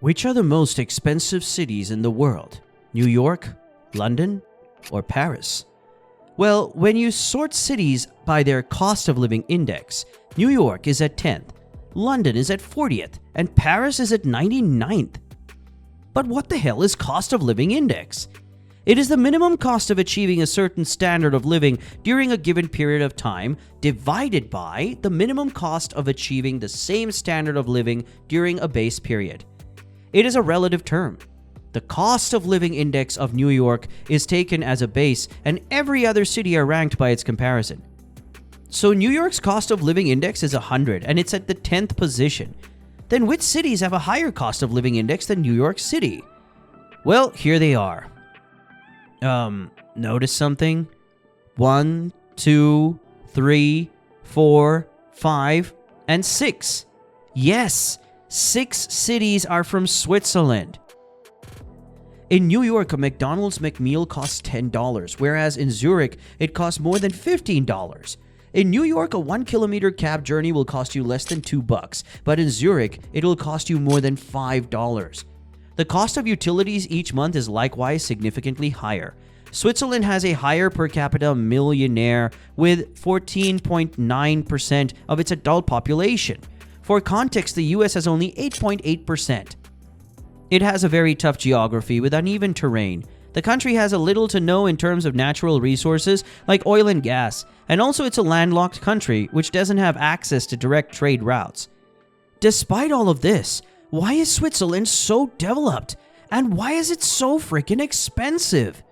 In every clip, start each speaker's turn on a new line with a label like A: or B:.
A: Which are the most expensive cities in the world? New York, London, or Paris? Well, when you sort cities by their cost of living index, New York is at 10th, London is at 40th, and Paris is at 99th. But what the hell is cost of living index? It is the minimum cost of achieving a certain standard of living during a given period of time divided by the minimum cost of achieving the same standard of living during a base period. It is a relative term. The cost of living index of New York is taken as a base, and every other city are ranked by its comparison. So New York's cost of living index is 100, and it's at the 10th position. Then which cities have a higher cost of living index than New York City? Well, here they are. Notice something? 1, 2, 3, 4, 5, and 6. Yes, 6 cities are from Switzerland. In New York, a McDonald's McMeal costs $10, whereas in Zurich, it costs more than $15. In New York, a 1-kilometer cab journey will cost you less than $2, but in Zurich, it will cost you more than $5. The cost of utilities each month is likewise significantly higher. Switzerland has a higher per capita millionaire with 14.9% of its adult population. For context, the US has only 8.8%. It has a very tough geography with uneven terrain. The country has a little to no in terms of natural resources like oil and gas, and also it's a landlocked country which doesn't have access to direct trade routes. Despite all of this, why is Switzerland so developed? And why is it so freaking expensive?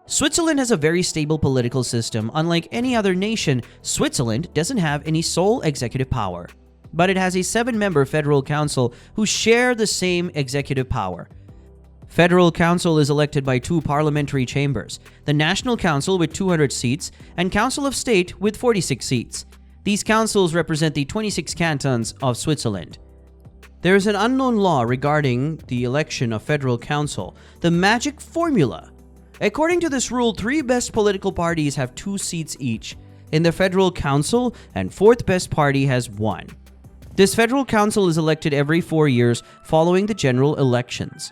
A: Switzerland has a very stable political system. Unlike any other nation, Switzerland doesn't have any sole executive power. But it has a 7-member federal council who share the same executive power. Federal Council is elected by 2 parliamentary chambers, the National Council with 200 seats and Council of State with 46 seats. These councils represent the 26 cantons of Switzerland. There is an unknown law regarding the election of Federal Council, the magic formula. According to this rule, 3 best political parties have 2 seats each in the Federal Council, and 4th best party has 1. This Federal Council is elected every 4 years following the general elections.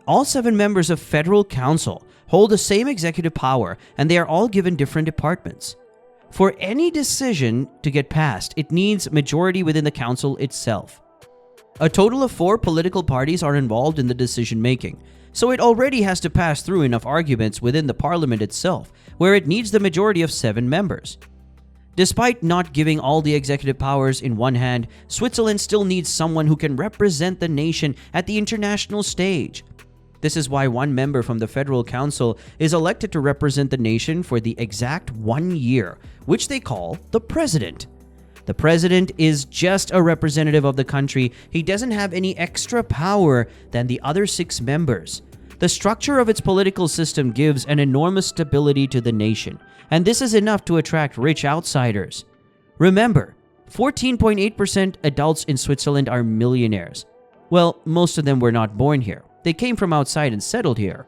A: All 7 members of Federal Council hold the same executive power, and they are all given different departments. For any decision to get passed, it needs majority within the council itself. A total of 4 political parties are involved in the decision-making, so it already has to pass through enough arguments within the parliament itself, where it needs the majority of 7 members. Despite not giving all the executive powers in one hand, Switzerland still needs someone who can represent the nation at the international stage. This is why 1 member from the Federal Council is elected to represent the nation for the exact 1 year, which they call the President. The President is just a representative of the country. He doesn't have any extra power than the other 6 members. The structure of its political system gives an enormous stability to the nation, and this is enough to attract rich outsiders. Remember, 14.8% adults in Switzerland are millionaires. Well, most of them were not born here. They came from outside and settled here.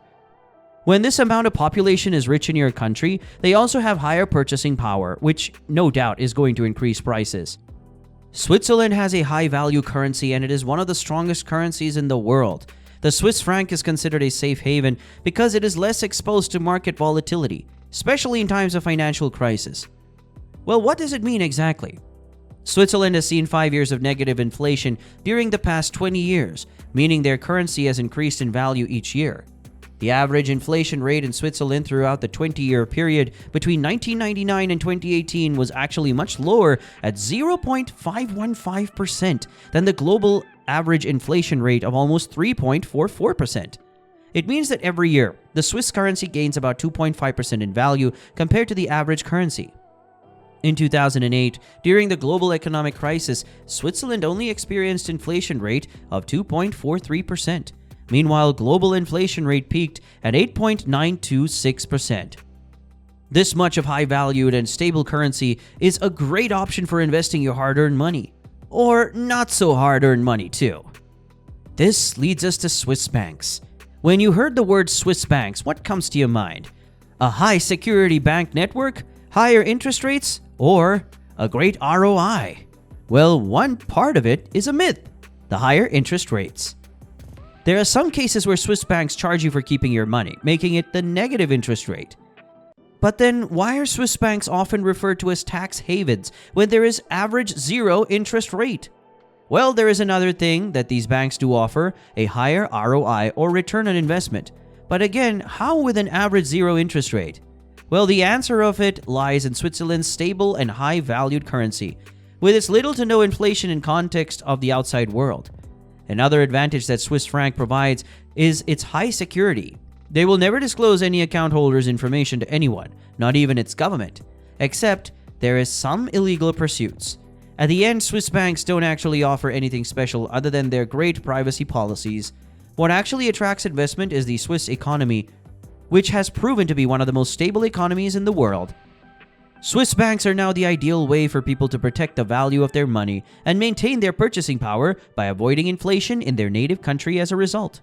A: When this amount of population is rich in your country, they also have higher purchasing power, which no doubt is going to increase prices. Switzerland has a high-value currency, and it is one of the strongest currencies in the world. The Swiss franc is considered a safe haven because it is less exposed to market volatility, especially in times of financial crisis. Well, what does it mean exactly? Switzerland has seen 5 years of negative inflation during the past 20 years, meaning their currency has increased in value each year. The average inflation rate in Switzerland throughout the 20-year period between 1999 and 2018 was actually much lower at 0.515% than the global average inflation rate of almost 3.44%. It means that every year, the Swiss currency gains about 2.5% in value compared to the average currency. In 2008, during the global economic crisis, Switzerland only experienced inflation rate of 2.43%. Meanwhile, global inflation rate peaked at 8.926%. This much of high-valued and stable currency is a great option for investing your hard-earned money. Or not so hard-earned money, too. This leads us to Swiss banks. When you heard the word Swiss banks, what comes to your mind? A high-security bank network? Higher interest rates? Or a great ROI? Well, one part of it is a myth: the higher interest rates. There are some cases where Swiss banks charge you for keeping your money, making it the negative interest rate. But then, why are Swiss banks often referred to as tax havens when there is average zero interest rate? Well, there is another thing that these banks do offer, a higher ROI or return on investment. But again, how with an average zero interest rate? Well, the answer of it lies in Switzerland's stable and high-valued currency, with its little to no inflation in context of the outside world. Another advantage that Swiss franc provides is its high security. They will never disclose any account holder's information to anyone, not even its government, except there is some illegal pursuits. At the end, Swiss banks don't actually offer anything special other than their great privacy policies. What actually attracts investment is the Swiss economy, which has proven to be one of the most stable economies in the world. Swiss banks are now the ideal way for people to protect the value of their money and maintain their purchasing power by avoiding inflation in their native country as a result.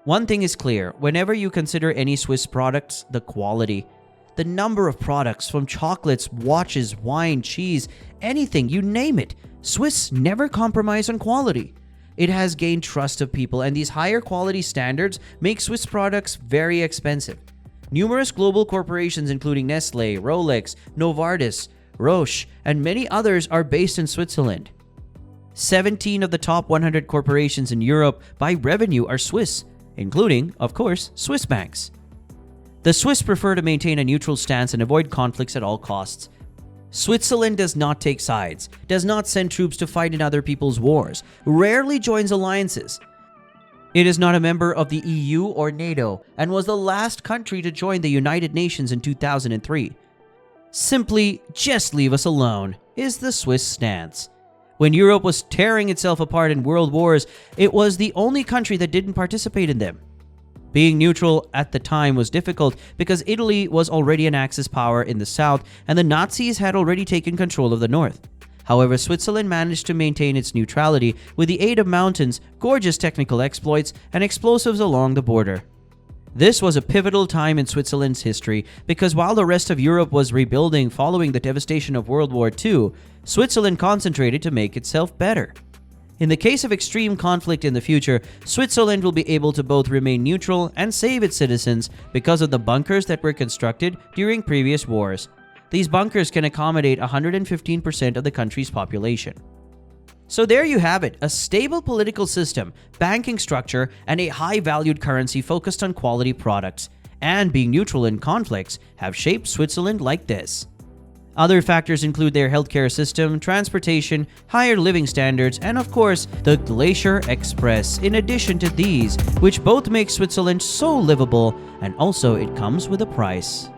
A: One thing is clear, whenever you consider any Swiss products, the quality. The number of products, from chocolates, watches, wine, cheese, anything, you name it, Swiss never compromise on quality. It has gained trust of people, and these higher quality standards make Swiss products very expensive. Numerous global corporations including Nestlé, Rolex, Novartis, Roche, and many others are based in Switzerland. 17 of the top 100 corporations in Europe by revenue are Swiss, including, of course, Swiss banks. The Swiss prefer to maintain a neutral stance and avoid conflicts at all costs. Switzerland does not take sides, does not send troops to fight in other people's wars, rarely joins alliances. It is not a member of the EU or NATO, and was the last country to join the United Nations in 2003. Simply, just leave us alone, is the Swiss stance. When Europe was tearing itself apart in world wars, it was the only country that didn't participate in them. Being neutral at the time was difficult because Italy was already an Axis power in the south and the Nazis had already taken control of the north. However, Switzerland managed to maintain its neutrality with the aid of mountains, gorgeous technical exploits, and explosives along the border. This was a pivotal time in Switzerland's history because while the rest of Europe was rebuilding following the devastation of World War II, Switzerland concentrated to make itself better. In the case of extreme conflict in the future, Switzerland will be able to both remain neutral and save its citizens because of the bunkers that were constructed during previous wars. These bunkers can accommodate 115% of the country's population. So there you have it, a stable political system, banking structure, and a high-valued currency focused on quality products, and being neutral in conflicts have shaped Switzerland like this. Other factors include their healthcare system, transportation, higher living standards, and of course, the Glacier Express in addition to these, which both make Switzerland so livable, and also it comes with a price.